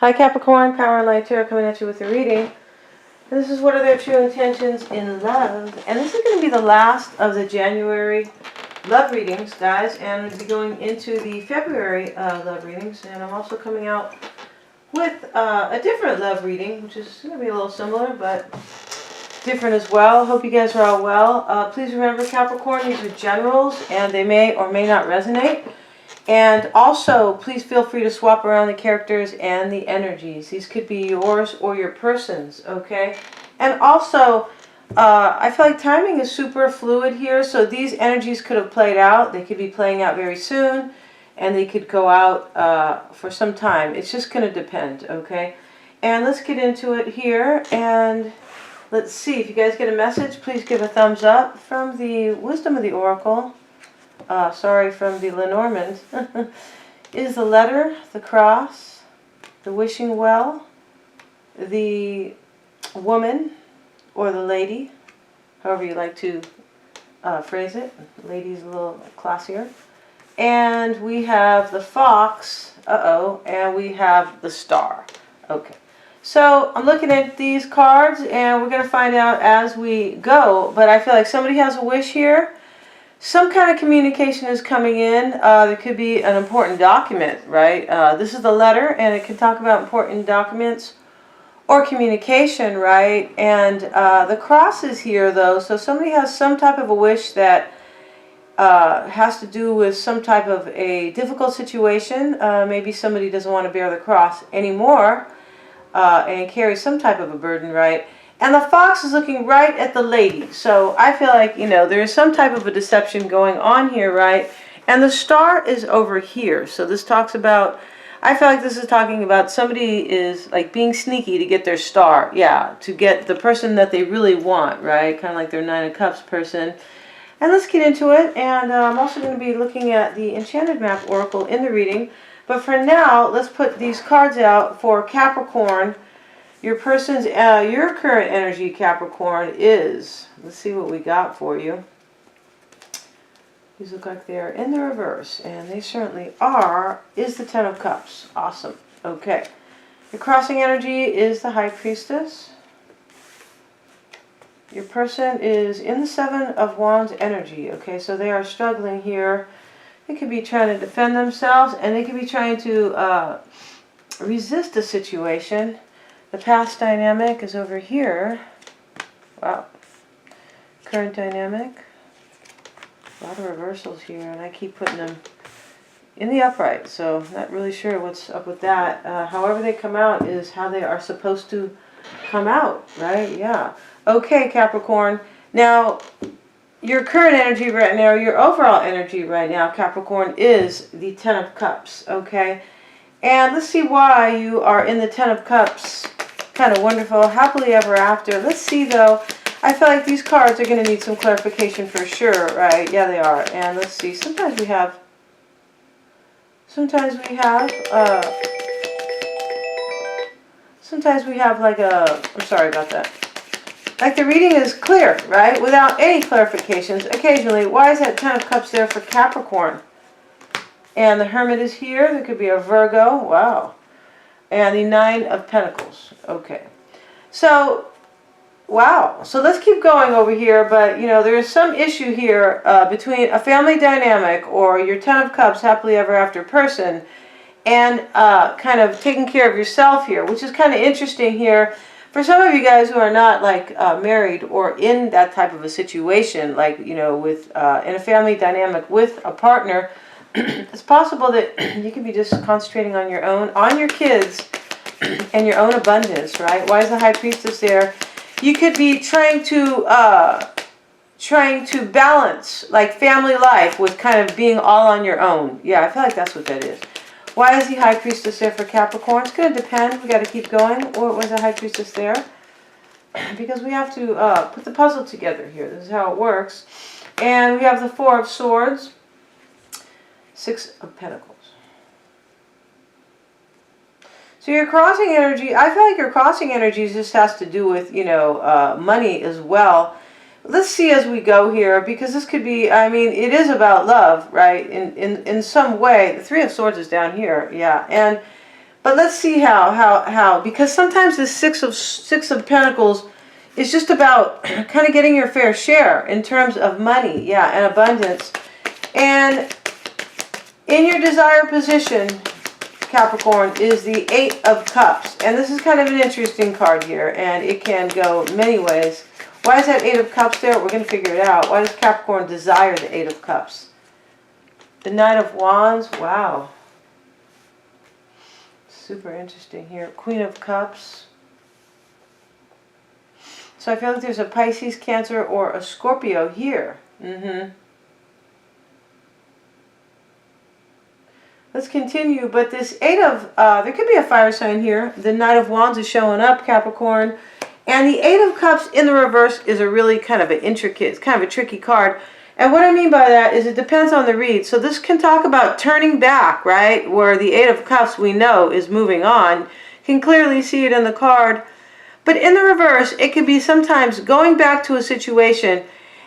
Hi Capricorn, Power and Light Tarot coming at you with a reading. This is what are their true intentions in love. And this is going to be the last of the January love readings, guys. And we'll be going into the February love readings. And I'm also coming out with a different love reading, which is going to be a little similar, but different as well. Hope you guys are all well. Please remember, Capricorn, these are generals, and they may or may not resonate. And also, please feel free to swap around the characters and the energies. These could be yours or your person's, okay? And also, I feel like timing is super fluid here. So these energies could have played out. They could be playing out very soon. And they could go out for some time. It's just going to depend, okay? And let's get into it here. And let's see. If you guys get a message, please give a thumbs up from the Wisdom of the Oracle. From the Lenormand, is the letter, the cross, the wishing well, the woman, or the lady, however you like to phrase it. Lady's a little classier. And we have the fox, and we have the star. Okay. So I'm looking at these cards, and we're going to find out as we go, but I feel like somebody has a wish here. Some kind of communication is coming in. There could be an important document, right? This is the letter, and it can talk about important documents or communication, right? And the cross is here, though, so somebody has some type of a wish that has to do with some type of a difficult situation. Maybe somebody doesn't want to bear the cross anymore and carry some type of a burden, right? And the fox is looking right at the lady. So I feel like, there is some type of a deception going on here, right? And the star is over here. So this talks about, I feel like this is talking about somebody is like being sneaky to get their star. Yeah, to get the person that they really want, right? Kind of like their Nine of Cups person. And let's get into it. And I'm also going to be looking at the Enchanted Map Oracle in the reading. But for now, let's put these cards out for Capricorn. Your person's, your current energy, Capricorn, is, let's see what we got for you. These look like they're in the reverse, and they certainly are, is the Ten of Cups. Awesome. Okay. Your crossing energy is the High Priestess. Your person is in the Seven of Wands energy. Okay, so they are struggling here. They could be trying to defend themselves, and they could be trying to resist a situation. The past dynamic is over here. Wow. Current dynamic. A lot of reversals here, and I keep putting them in the upright, so not really sure what's up with that. However they come out is how they are supposed to come out, right? Yeah. Okay, Capricorn. Now, your current energy right now, your overall energy right now, Capricorn, is the Ten of Cups, okay? And let's see why you are in the Ten of Cups. Kind of wonderful, happily ever after. Let's see, though. I feel like these cards are going to need some clarification for sure, right? Yeah, they are. And let's see. Sometimes we have like a, I'm sorry about that. Like the reading is clear, right? Without any clarifications. Occasionally, why is that Ten of Cups there for Capricorn? And the Hermit is here. There could be a Virgo. Wow. And the Nine of Pentacles. Okay. So, wow. So let's keep going over here. But, there is some issue here between a family dynamic or your Ten of Cups, happily ever after person, and kind of taking care of yourself here, which is kind of interesting here. For some of you guys who are not like married or in that type of a situation, like, with in a family dynamic with a partner, it's possible that you could be just concentrating on your own, on your kids, and your own abundance, right? Why is the High Priestess there? You could be trying to balance like family life with kind of being all on your own. Yeah, I feel like that's what that is. Why is the High Priestess there for Capricorn? It's going to depend. We got to keep going. Or was the High Priestess there? Because we have to put the puzzle together here. This is how it works. And we have the Four of Swords. Six of Pentacles. So your crossing energy, I feel like your crossing energy just has to do with, money as well. Let's see as we go here, because this could be, it is about love, right? In some way. The Three of Swords is down here, yeah. And But let's see how, because sometimes the Six of Pentacles is just about kind of getting your fair share in terms of money, yeah, and abundance. And in your desired position, Capricorn, is the Eight of Cups. And this is kind of an interesting card here, and it can go many ways. Why is that Eight of Cups there? We're going to figure it out. Why does Capricorn desire the Eight of Cups? The Knight of Wands, wow. Super interesting here. Queen of Cups. So I feel like there's a Pisces, Cancer, or a Scorpio here. Let's continue, but this Eight of, there could be a fire sign here. The Knight of Wands is showing up, Capricorn. And the Eight of Cups in the reverse is a really kind of an intricate, it's kind of a tricky card. And what I mean by that is it depends on the read. So this can talk about turning back, right? Where the Eight of Cups we know is moving on. You can clearly see it in the card. But in the reverse, it can be sometimes going back to a situation.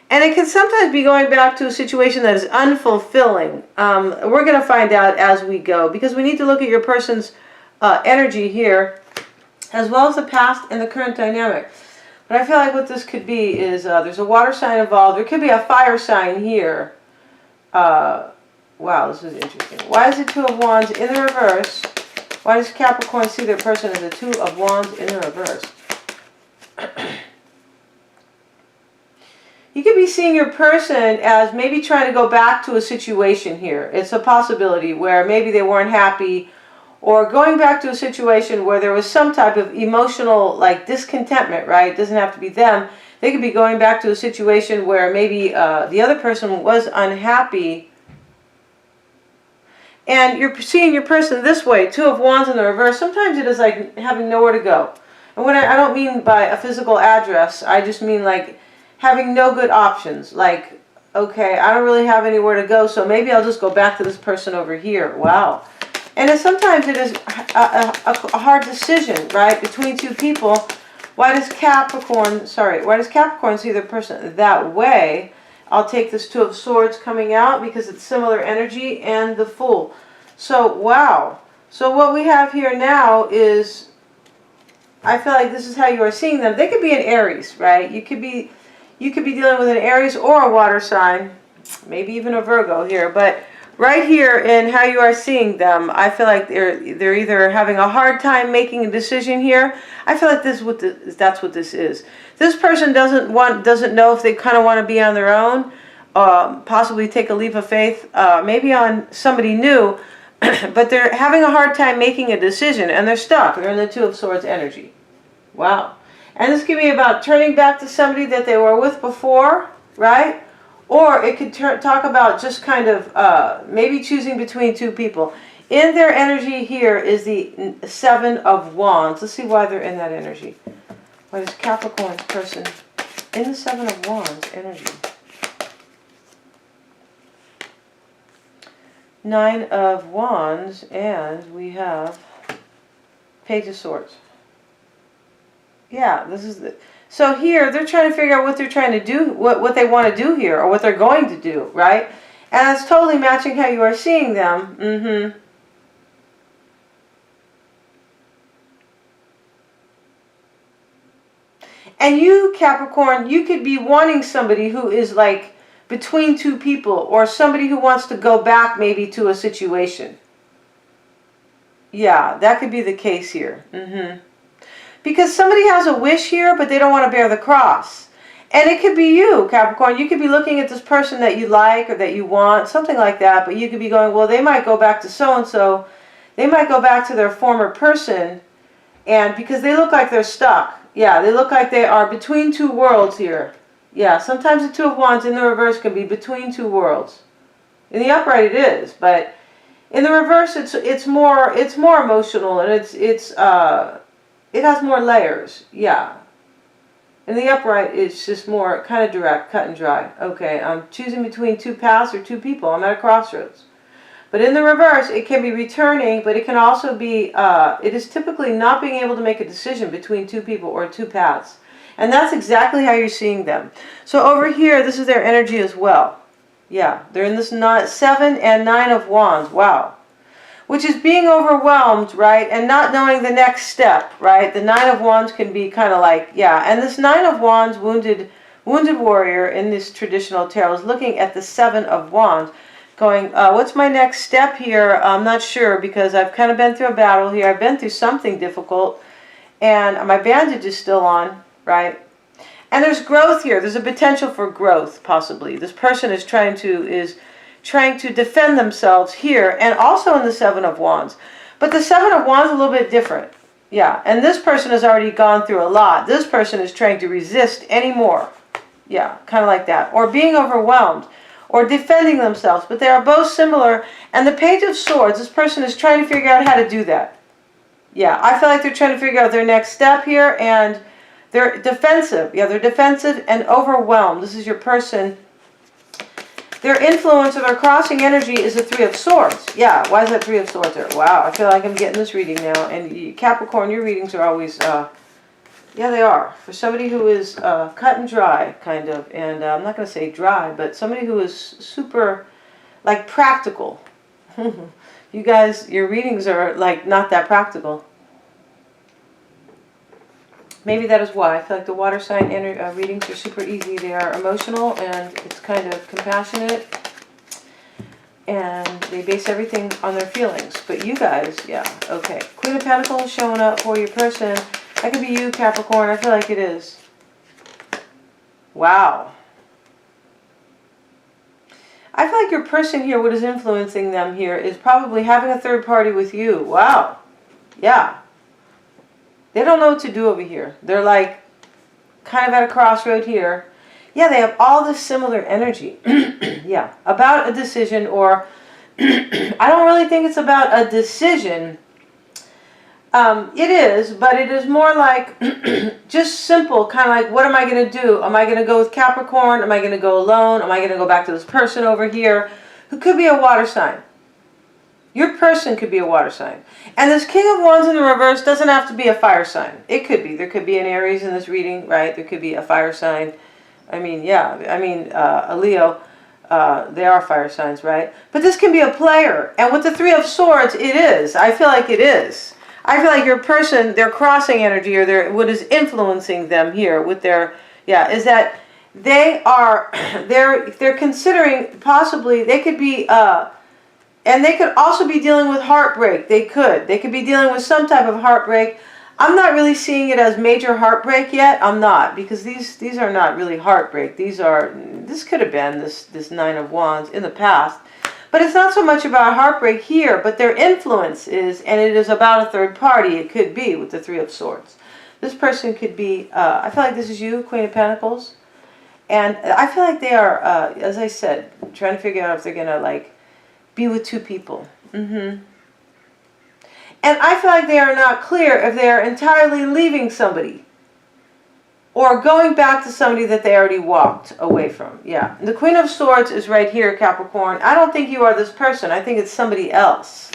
And it can sometimes be going back to a situation that is unfulfilling. We're going to find out as we go, because we need to look at your person's energy here, as well as the past and the current dynamic. But I feel like what this could be is there's a water sign involved. There could be a fire sign here. Wow, this is interesting. Why is the Two of Wands in the reverse? Why does Capricorn see their person as the Two of Wands in the reverse? You could be seeing your person as maybe trying to go back to a situation here. It's a possibility where maybe they weren't happy, or going back to a situation where there was some type of emotional like discontentment, right? It doesn't have to be them. They could be going back to a situation where maybe the other person was unhappy. And you're seeing your person this way, Two of Wands in the reverse. Sometimes it is like having nowhere to go. And what I don't mean by a physical address, I just mean like having no good options. Like, okay, I don't really have anywhere to go, so maybe I'll just go back to this person over here. Wow. And sometimes it is a hard decision, right, between two people. Why does Capricorn see the person that way? I'll take this Two of Swords coming out because it's similar energy, and the Fool. So, wow. So what we have here now is, I feel like this is how you are seeing them. They could be an Aries, right? You could be dealing with an Aries or a water sign, maybe even a Virgo here, but right here in how you are seeing them, I feel like they're either having a hard time making a decision here. I feel like that's what this is. This person doesn't know if they kind of want to be on their own, possibly take a leap of faith, maybe on somebody new, but they're having a hard time making a decision, and they're stuck. They're in the Two of Swords energy. Wow. And this could be about turning back to somebody that they were with before, right? Or it could talk about just kind of maybe choosing between two people. In their energy here is the Seven of Wands. Let's see why they're in that energy. Why is Capricorn's person in the Seven of Wands energy? Nine of Wands, and we have Page of Swords. Yeah, this is the... So here, they're trying to figure out what they're trying to do, what they want to do here, or what they're going to do, right? And it's totally matching how you are seeing them. And you, Capricorn, you could be wanting somebody who is like between two people, or somebody who wants to go back maybe to a situation. Yeah, that could be the case here. Because somebody has a wish here, but they don't want to bear the cross. And it could be you, Capricorn. You could be looking at this person that you like or that you want, something like that. But you could be going, well, they might go back to so-and-so. They might go back to their former person. And because they look like they're stuck. Yeah, they look like they are between two worlds here. Yeah, sometimes the Two of Wands in the reverse can be between two worlds. In the upright it is, but in the reverse it's more emotional, and it has more layers. Yeah. In the upright, it's just more kind of direct, cut and dry. Okay, I'm choosing between two paths or two people. I'm at a crossroads. But in the reverse, it can be returning, but it can also be, it is typically not being able to make a decision between two people or two paths. And that's exactly how you're seeing them. So over here, this is their energy as well. Yeah, they're in this 7 and 9 of Wands. Wow. which is being overwhelmed, right? And not knowing the next step, right? The Nine of Wands can be kind of like, yeah. And this Nine of Wands, wounded warrior in this traditional tarot is looking at the Seven of Wands, going, what's my next step here? I'm not sure, because I've kind of been through a battle here. I've been through something difficult, and my bandage is still on, right? And there's growth here. There's a potential for growth, possibly. This person is trying to defend themselves here, and also in the Seven of Wands. But the Seven of Wands is a little bit different. Yeah, and this person has already gone through a lot. This person is trying to resist anymore. Yeah, kind of like that. Or being overwhelmed, or defending themselves. But they are both similar. And the Page of Swords, this person is trying to figure out how to do that. Yeah, I feel like they're trying to figure out their next step here, and they're defensive. Yeah, they're defensive and overwhelmed. This is your person. Their influence or their crossing energy is the Three of Swords. Yeah, why is that Three of Swords there? Wow, I feel like I'm getting this reading now. And Capricorn, your readings are always, yeah, they are. For somebody who is cut and dry, kind of. And I'm not going to say dry, but somebody who is super, like, practical. You guys, your readings are, like, not that practical. Maybe that is why. I feel like the water sign readings are super easy. They are emotional, and it's kind of compassionate. And they base everything on their feelings. But you guys, yeah, okay. Queen of Pentacles showing up for your person. That could be you, Capricorn. I feel like it is. Wow. I feel like your person here, what is influencing them here, is probably having a third party with you. Wow. Yeah. They don't know what to do over here. They're like kind of at a crossroad here. Yeah, they have all this similar energy. Yeah, about a decision, or I don't really think it's about a decision. It is, but it is more like just simple, kind of like, what am I going to do? Am I going to go with Capricorn? Am I going to go alone? Am I going to go back to this person over here who could be a water sign? Your person could be a water sign. And this King of Wands in the reverse doesn't have to be a fire sign. It could be. There could be an Aries in this reading, right? There could be a fire sign. I mean, yeah. I mean, a Leo. They are fire signs, right? But this can be a player. And with the Three of Swords, it is. I feel like it is. I feel like your person, their crossing energy, or their, what is influencing them here with their, yeah, is that they are, they're considering possibly, they could be, and they could also be dealing with heartbreak. They could be dealing with some type of heartbreak. I'm not really seeing it as major heartbreak yet. I'm not, because these are not really heartbreak. This could have been this Nine of Wands in the past. But it's not so much about heartbreak here, but their influence is, and it is about a third party. It could be with the Three of Swords. This person could be, I feel like this is you, Queen of Pentacles. And I feel like they are, as I said, trying to figure out if they're going to, like, be with two people. And I feel like they are not clear if they are entirely leaving somebody, or going back to somebody that they already walked away from. Yeah. The Queen of Swords is right here, Capricorn. I don't think you are this person. I think it's somebody else.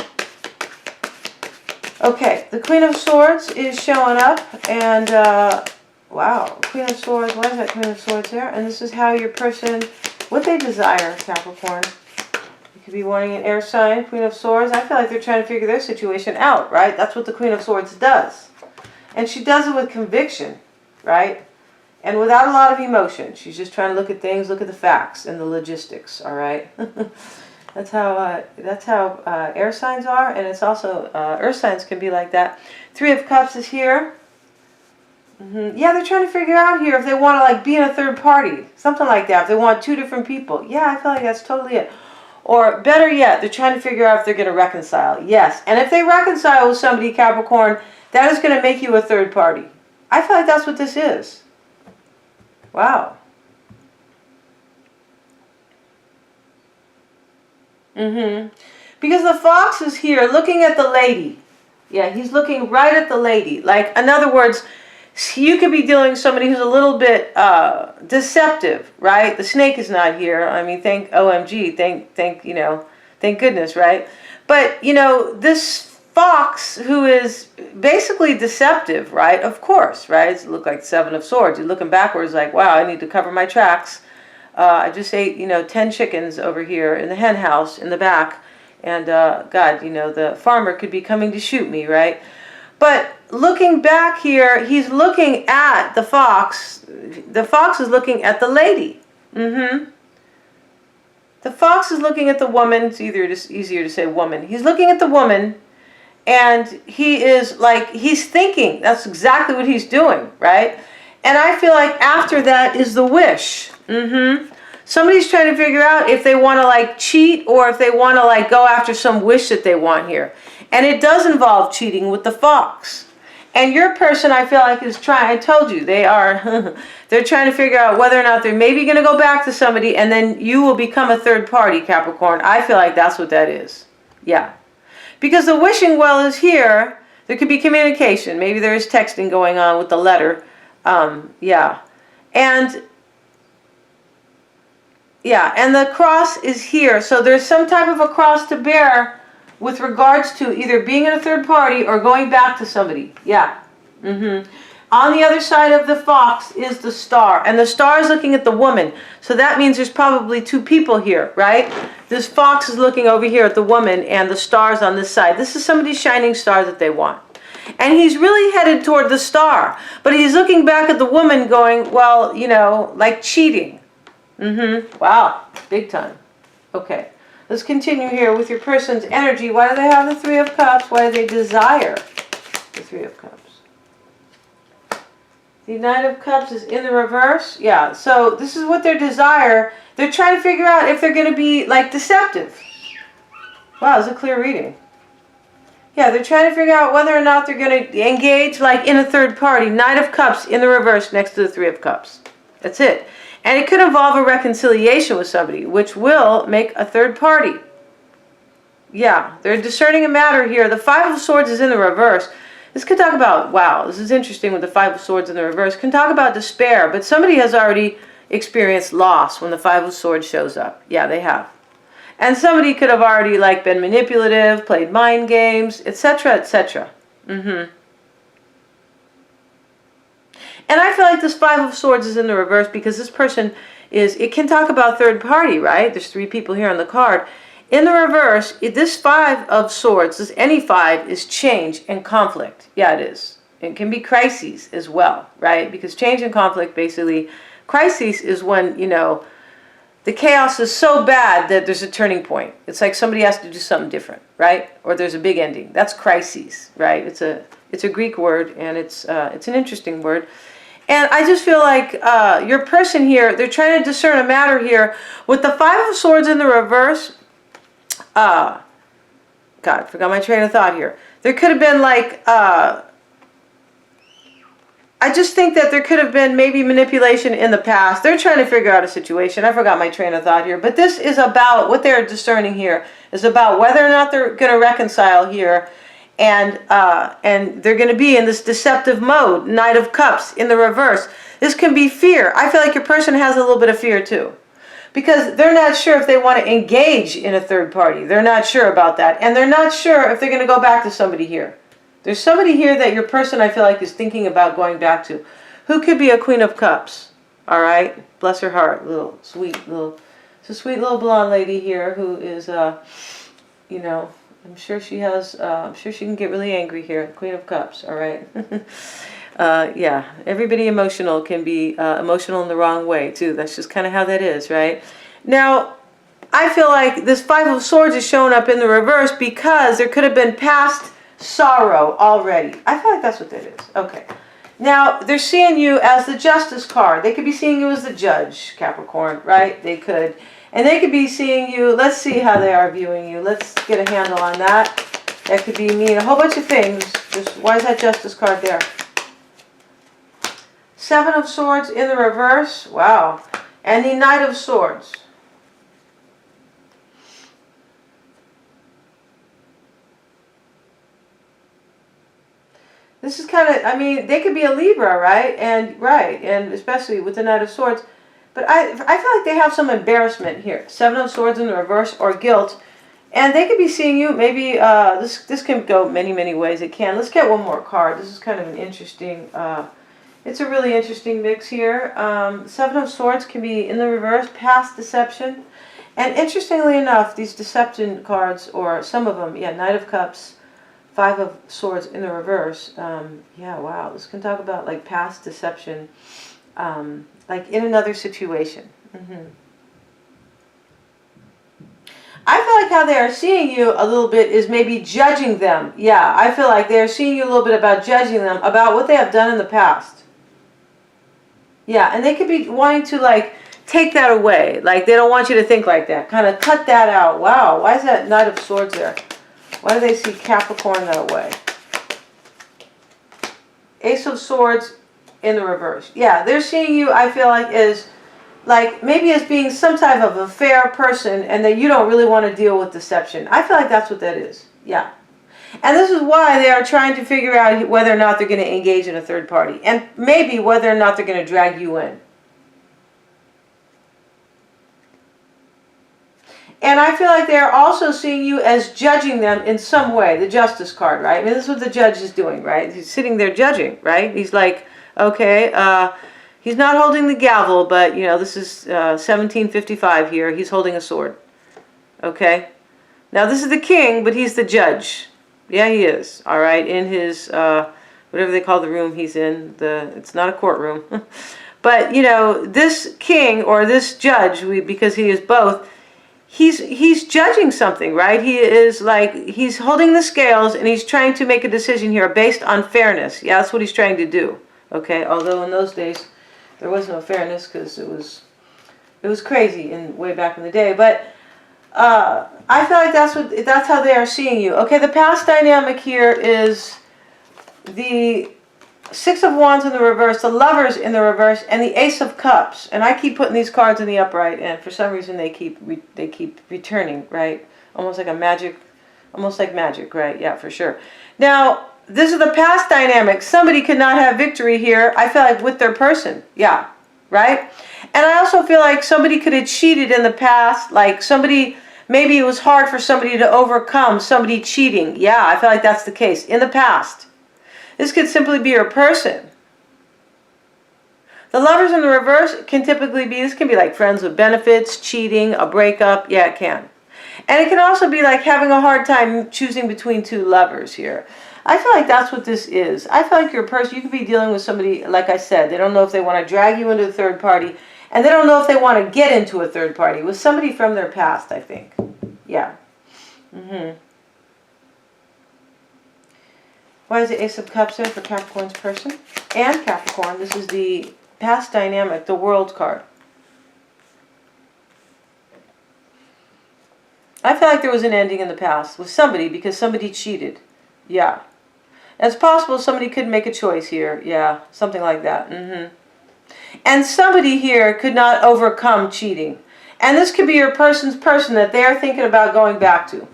Okay. The Queen of Swords is showing up. And, wow. Queen of Swords. Why is that Queen of Swords there? And this is how your person, what they desire, Capricorn. You could be wanting an air sign, Queen of Swords. I feel like they're trying to figure their situation out, right? That's what the Queen of Swords does. And she does it with conviction, right? And without a lot of emotion. She's just trying to look at things, look at the facts and the logistics, all right? That's how air signs are, and it's also, earth signs can be like that. Three of Cups is here. Yeah, they're trying to figure out here if they want to, like, be in a third party. Something like that. If they want two different people. Yeah, I feel like that's totally it. Or better yet, they're trying to figure out if they're going to reconcile. Yes. And if they reconcile with somebody, Capricorn, that is going to make you a third party. I feel like that's what this is. Wow. Because the fox is here looking at the lady. Yeah, he's looking right at the lady. Like, in other words, you could be dealing with somebody who's a little bit deceptive, right? The snake is not here. I mean, thank OMG, thank goodness, right? But, you know, this fox who is basically deceptive, right? Of course, right? It looks like Seven of Swords. You're looking backwards like, wow, I need to cover my tracks. I just ate, 10 chickens over here in the hen house in the back. And God, you know, the farmer could be coming to shoot me, right? But looking back here, he's looking at the fox. The fox is looking at the lady. The fox is looking at the woman. It's easier to say woman. He's looking at the woman, and he is like, he's thinking. That's exactly what he's doing, right? And I feel like after that is the wish. Somebody's trying to figure out if they want to like cheat or if they want to like go after some wish that they want here. And it does involve cheating with the fox. And your person, I feel like, is trying, I told you, they are, they're trying to figure out whether or not they're maybe going to go back to somebody and then you will become a third party, Capricorn. I feel like that's what that is. Yeah. Because the wishing well is here. There could be communication. Maybe there is texting going on with the letter. Yeah. And the cross is here. So there's some type of a cross to bear with regards to either being in a third party or going back to somebody. Yeah. On the other side of the fox is the star. And the star is looking at the woman. So that means there's probably two people here, right? This fox is looking over here at the woman and the star's on this side. This is somebody's shining star that they want. And he's really headed toward the star. But he's looking back at the woman going, well, you know, like cheating. Wow. Big time. Okay. Let's continue here with your person's energy. Why do they have the Three of Cups? Why do they desire the Three of Cups? The Knight of Cups is in the reverse. Yeah, so this is what their desire. They're trying to figure out if they're going to be like deceptive. Wow, it's a clear reading. Yeah, they're trying to figure out whether or not they're going to engage like in a third party. Knight of Cups in the reverse next to the Three of Cups. That's it. And it could involve a reconciliation with somebody, which will make a third party. Yeah, they're discerning a matter here. The Five of Swords is in the reverse. This could talk about, wow, this is interesting with the Five of Swords in the reverse. Can talk about despair, but somebody has already experienced loss when the Five of Swords shows up. Yeah, they have. And somebody could have already like been manipulative, played mind games, etc., etc. And I feel like this Five of Swords is in the reverse because this person is, it can talk about third party, right? There's three people here on the card. In the reverse, this Five of Swords, this any five, is change and conflict. Yeah, it is. It can be crises as well, right? Because change and conflict, basically, crises is when, you know, the chaos is so bad that there's a turning point. It's like somebody has to do something different, right? Or there's a big ending. That's crises, right? It's a Greek word, and it's an interesting word. And I just feel like your person here, they're trying to discern a matter here. With the Five of Swords in the reverse, God, I forgot my train of thought here. There could have been like, I just think that there could have been maybe manipulation in the past. They're trying to figure out a situation. I forgot my train of thought here. But this is about, what they're discerning here is about whether or not they're going to reconcile here. And they're going to be in this deceptive mode. Knight of Cups in the reverse. This can be fear. I feel like your person has a little bit of fear too. Because they're not sure if they want to engage in a third party. They're not sure about that. And they're not sure if they're going to go back to somebody here. There's somebody here that your person, I feel like, is thinking about going back to. Who could be a Queen of Cups? All right? Bless her heart. It's a sweet little blonde lady here who is, you know, I'm sure she has, I'm sure she can get really angry here. Queen of Cups, all right? Yeah, everybody emotional can be emotional in the wrong way, too. That's just kind of how that is, right? Now, I feel like this Five of Swords is showing up in the reverse because there could have been past sorrow already. I feel like that's what that is. Okay. Now, they're seeing you as the Justice card. They could be seeing you as the judge, Capricorn, right? They could. And they could be seeing you, let's see how they are viewing you. Let's get a handle on that. That could be mean a whole bunch of things. Just, why is that Justice card there? Seven of Swords in the reverse. Wow. And the Knight of Swords. This is kind of, I mean, they could be a Libra, right? And especially with the Knight of Swords. But I feel like they have some embarrassment here. Seven of Swords in the reverse, or guilt. And they could be seeing you, maybe, this can go many, many ways. It can. Let's get one more card. This is kind of an interesting, it's a really interesting mix here. Seven of Swords can be in the reverse, past deception. And interestingly enough, these deception cards, or some of them, yeah, Knight of Cups, Five of Swords in the reverse. Yeah, wow, this can talk about like past deception, like in another situation. I feel like how they are seeing you a little bit is maybe judging them. Yeah, I feel like they're seeing you a little bit about judging them, about what they have done in the past. Yeah, and they could be wanting to like take that away. Like they don't want you to think like that. Kind of cut that out. Wow, why is that Knight of Swords there? Why do they see Capricorn that way? Ace of Swords in the reverse. Yeah, they're seeing you, I feel like, as like maybe as being some type of a fair person, and that you don't really want to deal with deception. I feel like that's what that is. Yeah. And this is why they are trying to figure out whether or not they're going to engage in a third party, and maybe whether or not they're going to drag you in. And I feel like they're also seeing you as judging them in some way. The Justice card, right? I mean, this is what the judge is doing, right? He's sitting there judging, right? He's like, okay, he's not holding the gavel, but, you know, this is 1755 here. He's holding a sword, okay? Now, this is the king, but he's the judge. Yeah, he is, all right, in his, whatever they call the room he's in. It's not a courtroom. But, you know, this king or this judge, because he is both, he's judging something, right? He is like, he's holding the scales and he's trying to make a decision here based on fairness. Yeah, that's what he's trying to do. Okay, although in those days there was no fairness because it was crazy way back in the day. But I feel like that's how they are seeing you. Okay, the past dynamic here is the Six of Wands in the reverse, the Lovers in the reverse, and the Ace of Cups. And I keep putting these cards in the upright, and for some reason they keep returning, right? Almost like magic, right? Yeah, for sure. Now, this is the past dynamic. Somebody could not have victory here, I feel like, with their person. Yeah, right? And I also feel like somebody could have cheated in the past, like somebody, maybe it was hard for somebody to overcome somebody cheating. Yeah, I feel like that's the case in the past. This could simply be your person. The Lovers in the reverse can typically be, this can be like friends with benefits, cheating, a breakup. Yeah, it can. And it can also be like having a hard time choosing between two lovers here. I feel like that's what this is. I feel like your person, you could be dealing with somebody, like I said, they don't know if they want to drag you into a third party, and they don't know if they want to get into a third party with somebody from their past, I think. Yeah. Why is the Ace of Cups there for Capricorn's person? And Capricorn, this is the past dynamic, the World card. I feel like there was an ending in the past with somebody because somebody cheated. Yeah. And it's possible somebody could make a choice here. Yeah, something like that. And somebody here could not overcome cheating. And this could be your person's person that they're thinking about going back to.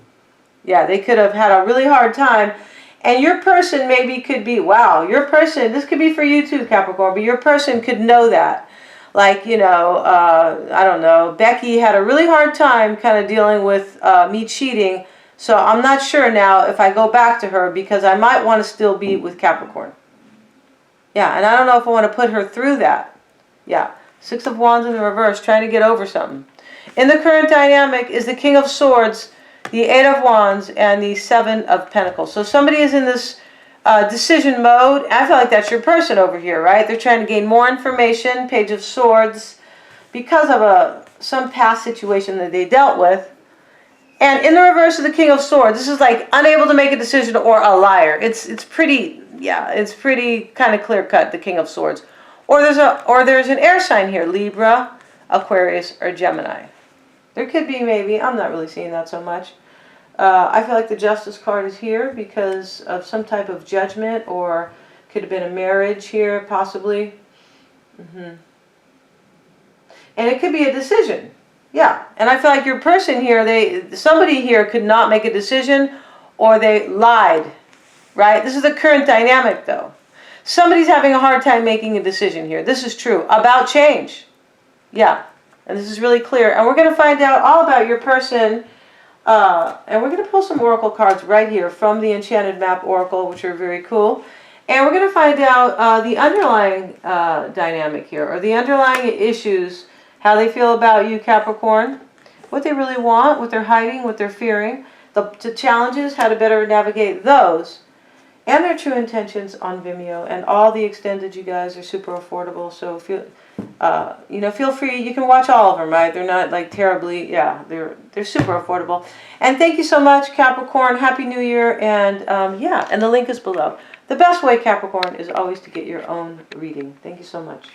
Yeah, they could have had a really hard time. And your person maybe could be, wow, your person, this could be for you too, Capricorn, but your person could know that. Like, you know, I don't know, Becky had a really hard time kind of dealing with me cheating, so I'm not sure now if I go back to her because I might want to still be with Capricorn. Yeah, and I don't know if I want to put her through that. Yeah, Six of Wands in the reverse, trying to get over something. In the current dynamic is the King of Swords, the Eight of Wands, and the Seven of Pentacles. So somebody is in this decision mode. I feel like that's your person over here, right? They're trying to gain more information, Page of Swords, because of some past situation that they dealt with. And in the reverse of the King of Swords, this is like unable to make a decision or a liar. It's pretty, yeah, it's pretty kind of clear cut, the King of Swords. Or there's an air sign here, Libra, Aquarius, or Gemini. There could be maybe, I'm not really seeing that so much. I feel like the Justice card is here because of some type of judgment, or could have been a marriage here, possibly. And it could be a decision. Yeah, and I feel like your person here, somebody here could not make a decision, or they lied, right? This is the current dynamic, though. Somebody's having a hard time making a decision here. This is true. About change. Yeah, and this is really clear. And we're going to find out all about your person. And we're going to pull some oracle cards right here from the Enchanted Map Oracle, which are very cool. And we're going to find out the underlying dynamic here, or the underlying issues, how they feel about you, Capricorn. what they really want, what they're hiding, what they're fearing, the challenges, how to better navigate those, and their true intentions on Vimeo. And all the extended, you guys, are super affordable. So feel, feel free. You can watch all of them, right? They're not like terribly, yeah, they're super affordable. And thank you so much, Capricorn. Happy New Year. And yeah, and the link is below. The best way, Capricorn, is always to get your own reading. Thank you so much.